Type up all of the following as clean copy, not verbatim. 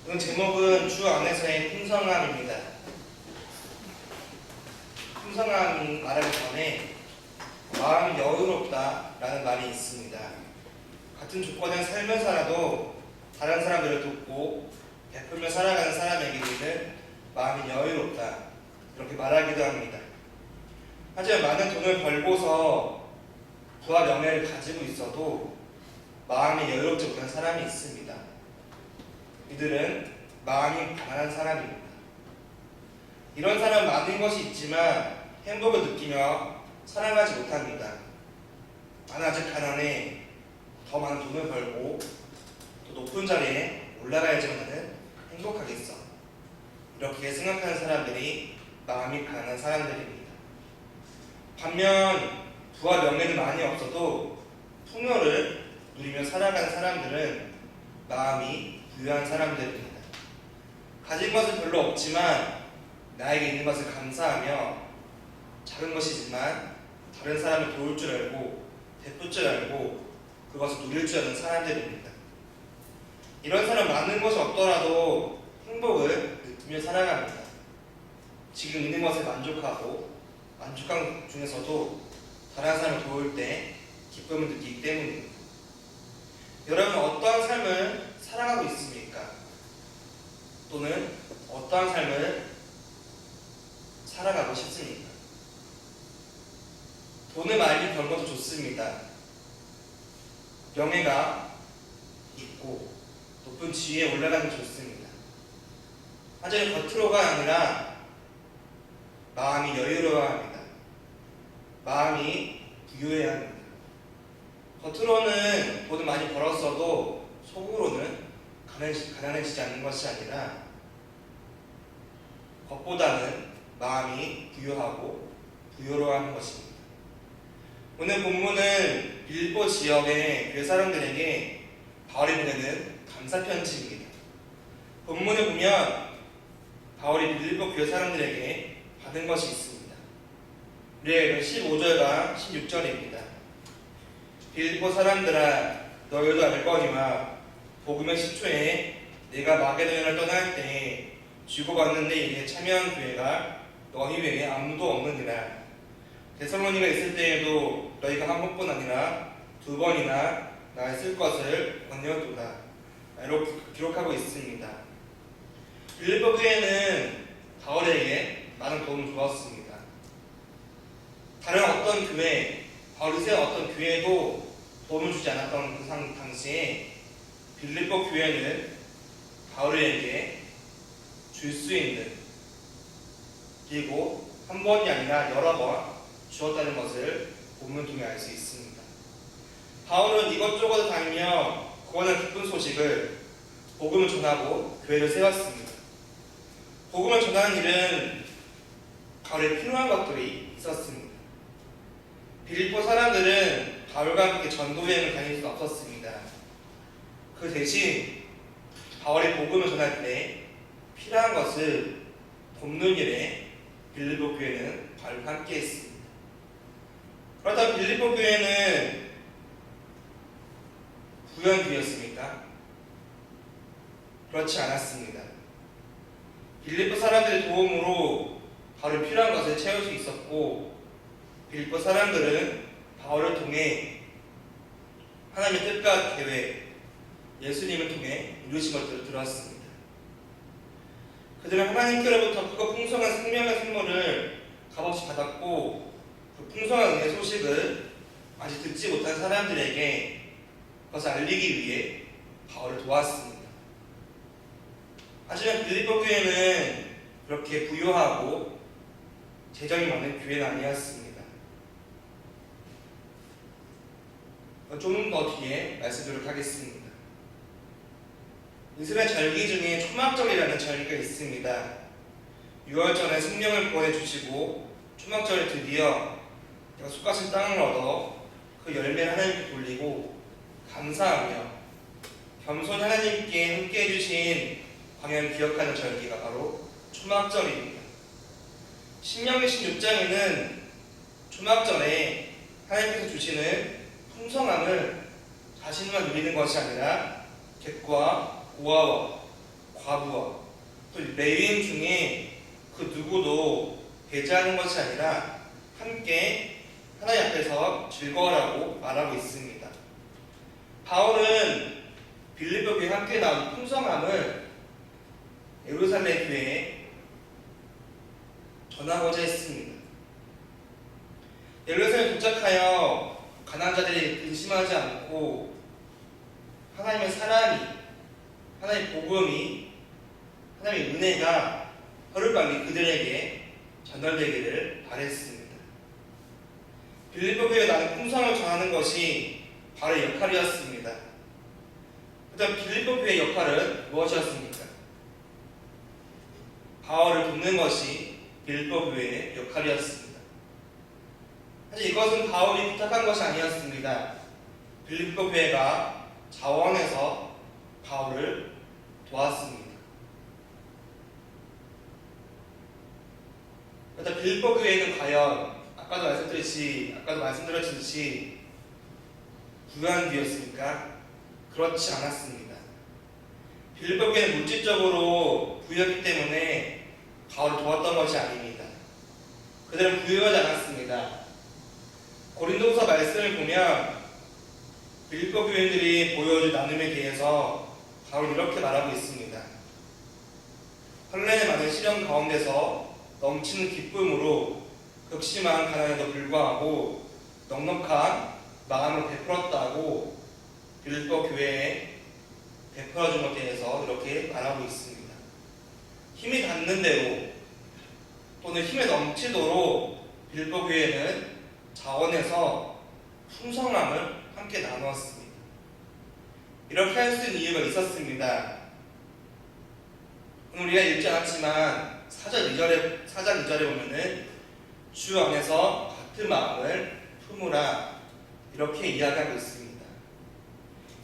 오늘 제목은 주 안에서의 풍성함입니다. 풍성함 말하기 전에 마음이 여유롭다라는 말이 있습니다. 같은 조건의 삶을 살아도 다른 사람들을 돕고 베풀며 살아가는 사람에게는 마음이 여유롭다 이렇게 말하기도 합니다. 하지만 많은 돈을 벌고서 부와 명예를 가지고 있어도 마음이 여유롭지 못한 사람이 있습니다. 이들은 마음이 가난한 사람입니다. 이런 사람 많은 것이 있지만 행복을 느끼며 사랑하지 못합니다. 나는 아직 가난해. 더 많은 돈을 벌고 또 높은 자리에 올라가야지만 나는 행복하겠어. 이렇게 생각하는 사람들이 마음이 가난한 사람들입니다. 반면 부와 명예는 많이 없어도 풍요를 누리며 살아가는 사람들은 마음이 부유한 사람들입니다. 가진 것은 별로 없지만 나에게 있는 것을 감사하며 작은 것이지만 다른 사람을 도울 줄 알고 베풀 줄 알고 그것을 누릴 줄 아는 사람들입니다. 이런 사람 많은 것이 없더라도 행복을 느끼며 살아갑니다. 지금 있는 것에 만족하고 만족한 중에서도 다른 사람을 도울 때 기쁨을 느끼기 때문입니다. 여러분 어떠한 삶을 살아가고 있습니까? 또는 어떠한 삶을 살아가고 싶습니까? 돈을 많이 버는 것도 좋습니다. 명예가 있고 높은 지위에 올라가는 게 좋습니다. 하지만 겉으로가 아니라 마음이 여유로워야 합니다. 마음이 부유해야 합니다. 겉으로는 돈을 많이 벌었어도 속으로는 가난해지지 않는 것이 아니라 겉보다는 마음이 부유하고 부유로워하는 것입니다. 오늘 본문은 빌립보 지역의 교회 사람들에게 바울이 보내는 감사 편지입니다. 본문을 보면 바울이 빌립보 교회 사람들에게 받은 것이 있습니다. 우리의 15절과 16절입니다. 빌립보 사람들아 너희도 알거니와 복음의 10초에 내가 마게도냐를 떠날 때에 주고받는 데 일에 참여한 교회가 너희 외에 아무도 없느니라. 데살로니가 있을 때에도 너희가 한 번뿐 아니라 두 번이나 나를 쓸 것을 권유하도다. 이렇게 기록하고 있습니다. 빌립보 교회는 바울에게 많은 도움을 주었습니다. 다른 어떤 교회, 바울이 세운 어떤 교회도 도움을 주지 않았던 그 당시에 빌립보 교회는 바울에게 줄 수 있는 그리고 한 번이 아니라 여러 번 주었다는 것을 본문 통해 알 수 있습니다. 바울은 이것저것 다니며 구원의 기쁜 소식을 복음을 전하고 교회를 세웠습니다. 복음을 전하는 일은 바울에 필요한 것들이 있었습니다. 빌립보 사람들은 바울과 함께 전도여행을 다닐 수 없었습니다. 그 대신 바울이 복음을 전할 때 필요한 것을 돕는 일에 빌립보 교회는 바울과 함께 했습니다. 그렇다면 빌립보 교회는 부유한 교회였습니까? 그렇지 않았습니다. 빌립보 사람들의 도움으로 바울이 필요한 것을 채울 수 있었고 빌립보 사람들은 바울을 통해 하나님의 뜻과 계획, 예수님을 통해 이루신 것들을 들었습니다. 그들은 하나님께로부터 크고 풍성한 생명의 선물을 값없이 받았고 그 풍성한 은혜 소식을 아직 듣지 못한 사람들에게 그것을 알리기 위해 바울을 도왔습니다. 하지만 빌립보 교회는 그렇게 부유하고 재정이 많은 교회는 아니었습니다. 좀 더 뒤에 말씀드리도록 하겠습니다. 이스라엘 절기 중에 초막절이라는 절기가 있습니다. 6월 전에 생명을 구원해 주시고 초막절에 드디어 약속하신 땅을 얻어 그 열매를 하나님께 돌리고 감사하며 겸손히 하나님께 함께 해주신 광야를 기억하는 절기가 바로 초막절입니다. 신명기 16장에는 초막절에 하나님께서 주시는 풍성함을 자신만 누리는 것이 아니라 객과 고아와 과부와 또 레위인 중에 그 누구도 배제하는 것이 아니라 함께 하나님 앞에서 즐거워라고 말하고 있습니다. 바울은 빌립보 교회에 함께 나온 풍성함을 예루살렘 교회에 전하고자 했습니다. 예루살렘에 도착하여 가난한 자들이 근심하지 않고 하나님의 사랑이, 하나님의 복음이, 하나님의 은혜가 하루빨리 그들에게 전달되기를 바랬습니다. 빌립보 교회에 나는 풍성함을 전하는 것이 바로 역할이었습니다. 그다음 빌립보 교회의 역할은 무엇이었습니까? 바울을 돕는 것이 빌립보 교회의 역할이었습니다. 사실 이것은 바울이 부탁한 것이 아니었습니다. 빌립보 교회가 자원해서 바울을 도왔습니다. 그런데 빌립보 교회는 과연 아까도 말씀드렸듯이 부유한 교회였습니까? 그렇지 않았습니다. 빌립보 교회는 물질적으로 부유했기 때문에 바울을 도왔던 것이 아닙니다. 그들은 부유하지 않았습니다. 고린도후서 말씀을 보면 빌립보 교인들이 보여줄 나눔에 대해서 바울은 이렇게 말하고 있습니다. 헐레의 많은 시련 가운데서 넘치는 기쁨으로 극심한 가난에도 불구하고 넉넉한 마음을 베풀었다고 빌립보 교회에 베풀어준 것에 대해서 이렇게 말하고 있습니다. 힘이 닿는 대로 또는 힘에 넘치도록 빌립보 교회는 자원해서 풍성함을 함께 나누었습니다. 이렇게 할 수 있는 이유가 있었습니다. 오늘 우리가 읽지 않았지만 4장 2절에 보면은 주 안에서 같은 마음을 품으라 이렇게 이야기하고 있습니다.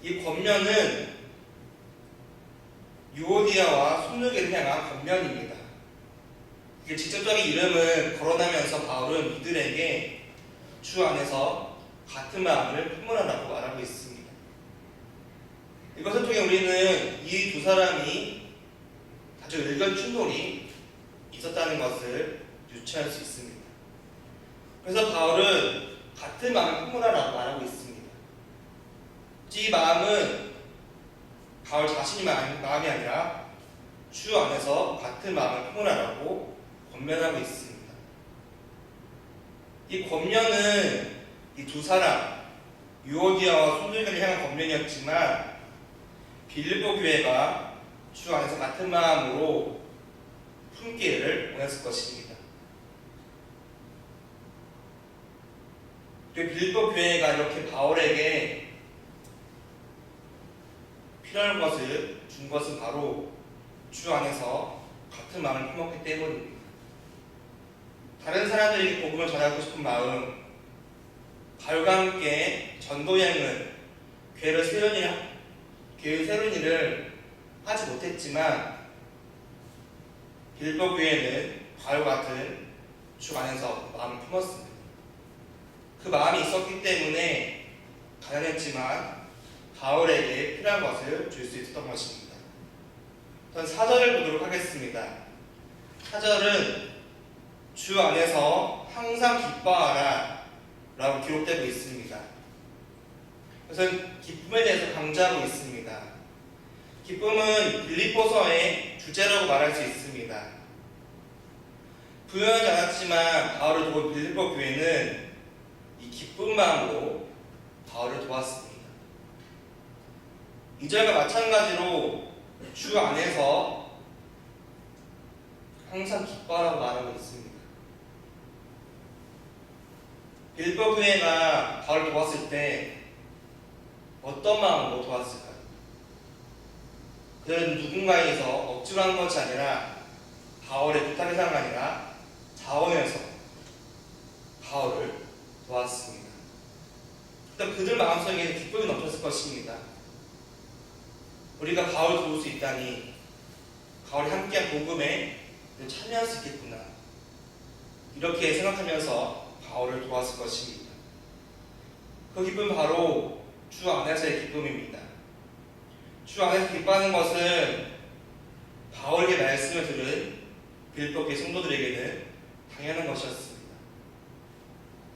이 권면은 유오디아와 순교계를 향한 권면입니다. 이게 직접적인 이름을 거론하면서 바울은 이들에게 주 안에서 같은 마음을 품으라라고 말하고 있습니다. 이것을 통해 우리는 이 두 사람이 아주 의견 충돌이 있었다는 것을 유추할 수 있습니다. 그래서 바울은 같은 마음을 품으라라고 말하고 있습니다. 이 마음은 바울 자신이 마음이 아니라 주 안에서 같은 마음을 품으라라고 권면하고 있습니다. 이 권면은 이 두 사람 유오디아와 순교계를 향한 권면이었지만 빌립보 교회가 주 안에서 같은 마음으로 품기를 원했을 것입니다. 그리고 빌립보 교회가 이렇게 바울에게 필요한 것을 준 것은 바로 주 안에서 같은 마음을 품었기 때문입니다. 다른 사람들에게 복음을 전하고 싶은 마음, 바울과 함께 전도여행을 교회를 세우는 일을 하지 못했지만 빌립보 교회는 바울과 같은 주 안에서 마음을 품었습니다. 그 마음이 있었기 때문에 가난했지만 바울에게 필요한 것을 줄 수 있었던 것입니다. 전 4절을 보도록 하겠습니다. 4절은 주 안에서 항상 기뻐하라 라고 기록되고 있습니다. 그래서 기쁨에 대해서 강조하고 있습니다. 기쁨은 빌립보서의 주제라고 말할 수 있습니다. 부유하지 않았지만 바울을 도운 빌립보 교회는 이 기쁜 마음으로 바울을 도왔습니다. 2절과 마찬가지로 주 안에서 항상 기뻐하라고 말하고 있습니다. 빌립보 교회가 바울을 도왔을 때 어떤 마음으로 도왔을까요? 그들은 누군가에서 억지로 한 것이 아니라 바울의 부탁의사가 아니라 자원해서 바울을 도왔습니다. 일단 그들 마음속에 기쁨이 넘쳤을 것입니다. 우리가 바울을 도울 수 있다니, 바울이 함께한 복음에 참여할 수 있겠구나, 이렇게 생각하면서 바울을 도왔을 것입니다. 그 기쁨은 바로 주 안에서의 기쁨입니다. 주 안에서 기뻐하는 것은 말씀을 들은 빌립보교회 성도들에게는 당연한 것이었습니다.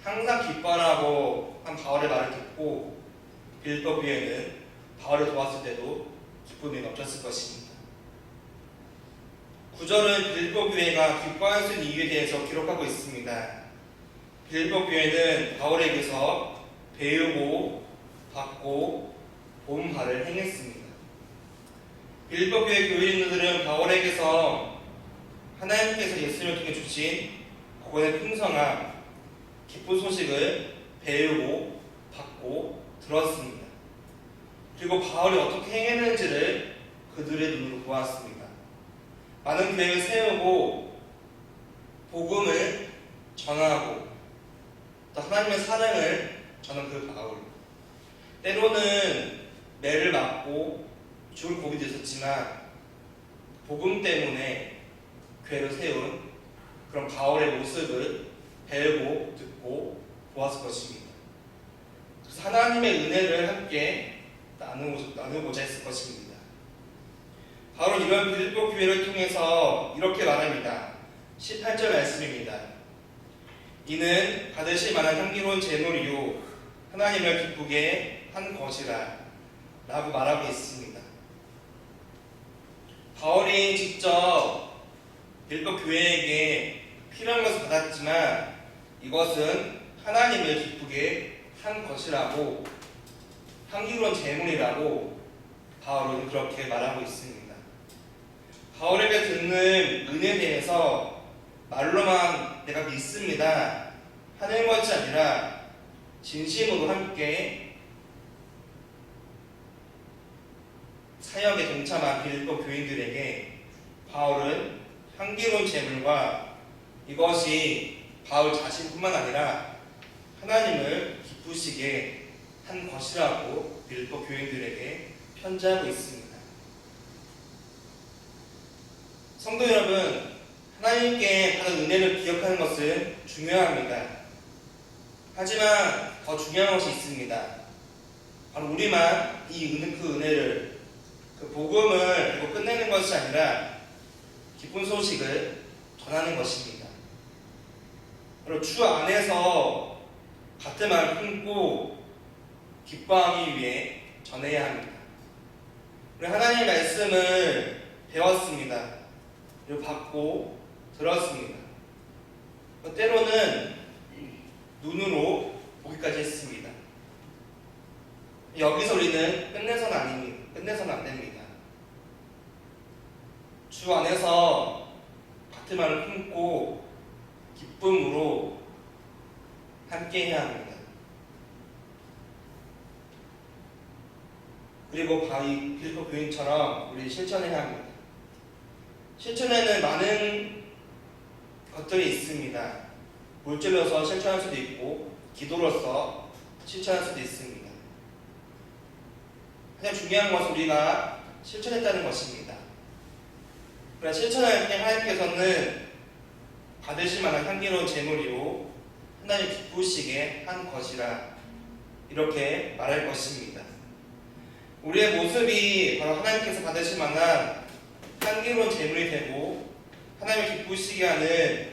항상 기뻐하라고 한 바울의 말을 듣고 빌립보교회는 바울을 도왔을 때도 기쁨이 넘쳤을 것입니다. 9절은 빌립보교회가 기뻐할 수 있는 이유에 대해서 기록하고 있습니다. 빌립보교회는 바울에게서 배우고 받고 본 바를 행했습니다. 빌립보교회 교인들은 바울에게서 하나님께서 예수님을 통해 주신 구원의 풍성한 기쁜 소식을 배우고 받고 들었습니다. 그리고 바울이 어떻게 행했는지를 그들의 눈으로 보았습니다. 많은 계획을 세우고 복음을 전하고 또 하나님의 사랑을 전한 그 바울. 때로는 매를 맞고 죽을 고비도 있었지만 복음 때문에 교회를 세운 그런 바울의 모습을 배우고 듣고 보았을 것입니다. 그래서 하나님의 은혜를 함께 나누고자 했을 것입니다. 바울은 이런 빌립보 교회를 통해서 이렇게 말합니다. 18절 말씀입니다. 이는 받으실 만한 향기로운 제물이요 하나님을 기쁘게 한 것이라 라고 말하고 있습니다. 바울이 직접 빌립보 교회에게 필요한 것을 받았지만 이것은 하나님을 기쁘게 한 것이라고, 향기로운 제물이라고 바울은 그렇게 말하고 있습니다. 바울에게 듣는 은혜에 대해서 말로만 내가 믿습니다 하는 것이 아니라 진심으로 함께 사역에 동참한 빌립보 교인들에게 바울은 향기로운 제물과 이것이 바울 자신뿐만 아니라 하나님을 기쁘시게 한 것이라고 빌립보 교인들에게 편지하고 있습니다. 성도 여러분, 하나님께 받은 은혜를 기억하는 것은 중요합니다. 하지만 더 중요한 것이 있습니다. 바로 우리만 그 은혜를, 그 복음을 알고 끝내는 것이 아니라 기쁜 소식을 전하는 것입니다. 바로 주 안에서 같은 마음을 품고 기뻐하기 위해 전해야 합니다. 우리 하나님의 말씀을 배웠습니다. 그리고 받고 들었습니다. 때로는 눈으로 보기까지 했습니다. 여기서 우리는 끝내서는 안 됩니다. 주 안에서 같은 마음을 품고 기쁨으로 함께 해야 합니다. 그리고 바위 빌립보 교인처럼 우리 실천해야 합니다. 실천에는 많은 것들이 있습니다. 물질로서 실천할 수도 있고 기도로서 실천할 수도 있습니다. 가장 중요한 것은 우리가 실천했다는 것입니다. 그러나 실천할 때 하나님께서는 받으실 만한 향기로운 제물이요 하나님 기쁘시게 한 것이라 이렇게 말할 것입니다. 우리의 모습이 바로 하나님께서 받으실 만한 향기로운 제물이 되고 하나님을 기쁘시게 하는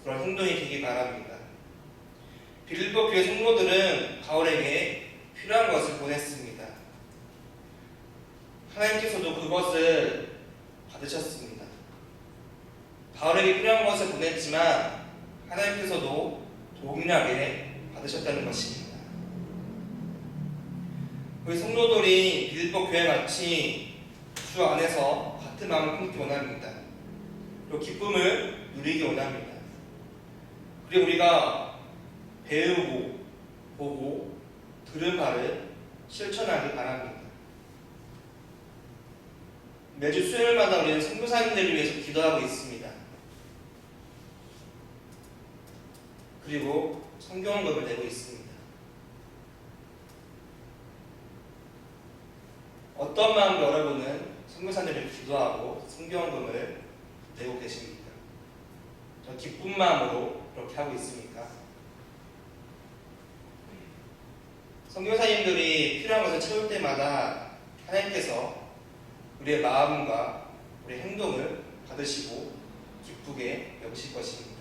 그런 행동이 되기 바랍니다. 빌립보 교회 성도들은 바울에게 필요한 것을 보냈습니다. 하나님께서도 그것을 받으셨습니다. 바울에게 필요한 것을 보냈지만 하나님께서도 동일하게 받으셨다는 것입니다. 우리 성도들이 빌립보 교회 같이 주 안에서 같은 마음을 품기 원합니다. 그리고 기쁨을 누리기 원합니다. 그리고 우리가 배우고 보고 들은 바를 실천하기 바랍니다. 매주 수요일마다 우리는 선교사님들을 위해서 기도하고 있습니다. 그리고 성경원금을 내고 있습니다. 어떤 마음으로 여러분은 선교사님을 기도하고 성경원금을 내고 계십니까? 저 기쁜 마음으로 그렇게 하고 있습니까? 선교사님들이 필요한 것을 채울 때마다 하나님께서 우리의 마음과 우리의 행동을 받으시고 기쁘게 여기실 것입니다.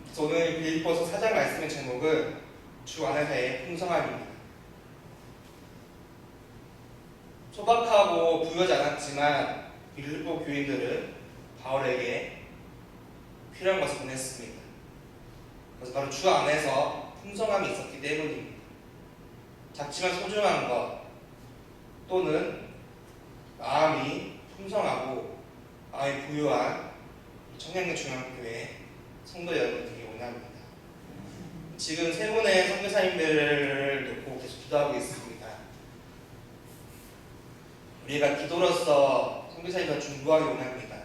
그래서 오늘 빌립보서 4장 말씀의 제목은 주 안에서의 풍성함입니다. 소박하고 부유하지 않았지만 빌립보 교인들은 바울에게 필요한 것을 보냈습니다. 그래서 바로 주 안에서 풍성함이 있었기 때문입니다. 작지만 소중한 것 또는 마음이 풍성하고 마음이 부유한 청량리 중앙교회 성도 여러분들이 원합니다. 지금 세 분의 선교사님들을 놓고 계속 기도하고 있습니다. 우리가 기도로서 선교사님과 중보하기 원합니다.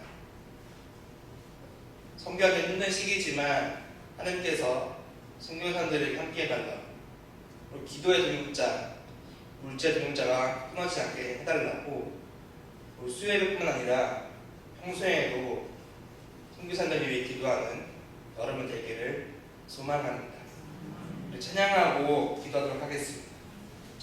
선교하기 힘든 시기지만 하나님께서 선교사들에게 함께 해달라. 그리고 기도의 동역자, 물질의 동역자가 끊어지지 않게 해달라고 수요일뿐만 아니라 평소에도 선교사들을 위해 기도하는 여러분 되기를 소망합니다. 찬양하고 기도하도록 하겠습니다.